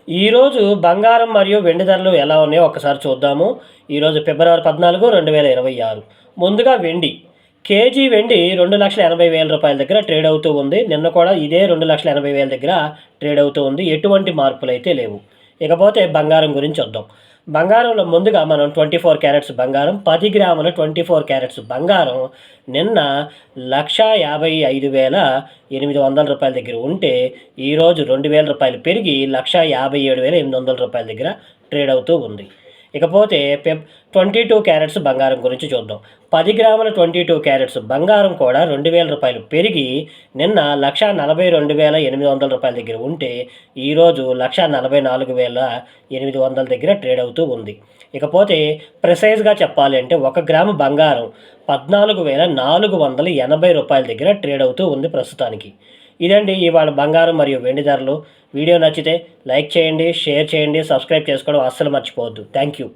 ఈరోజు బంగారం మరియు వెండి ధరలు ఎలా ఉన్నాయో ఒకసారి చూద్దాము. ఈరోజు ఫిబ్రవరి 14, 2026. ముందుగా వెండి. కేజీ వెండి రూ. 2,80,000 దగ్గర ట్రేడ్ అవుతూ ఉంది. నిన్న కూడా ఇదే 2,80,000 దగ్గర ట్రేడ్ అవుతూ ఉంది. ఎటువంటి మార్పులైతే లేవు. ఇకపోతే బంగారం గురించి చూద్దాం. బంగారంలో ముందుగా మనం 24 క్యారెట్స్ బంగారం, 10 గ్రాముల 24 క్యారెట్స్ బంగారం నిన్న 1,55,800 దగ్గర ఉంటే ఈరోజు రూ. 2,000 పెరిగి 1,57,800 దగ్గర ట్రేడ్ అవుతూ ఉంది. ఇకపోతే 22 క్యారెట్స్ బంగారం గురించి చూద్దాం. 10 గ్రాముల 22 క్యారెట్స్ బంగారం కూడా రూ. 2,000 పెరిగి నిన్న 1,42,800 దగ్గర ఉంటే ఈరోజు 1,44,800 దగ్గర ట్రేడ్ అవుతూ ఉంది. ఇకపోతే ప్రిసైజ్గా చెప్పాలి అంటే 1 గ్రాము బంగారం 14,480 దగ్గర ట్రేడ్ అవుతూ ఉంది ప్రస్తుతానికి. ఇదండి ఇవాళ బంగారం మరియు వెండి ధరలు. వీడియో నచ్చితే లైక్ చేయండి, షేర్ చేయండి, సబ్స్క్రైబ్ చేసుకోవడం అస్సలు మర్చిపోవద్దు. Thank you.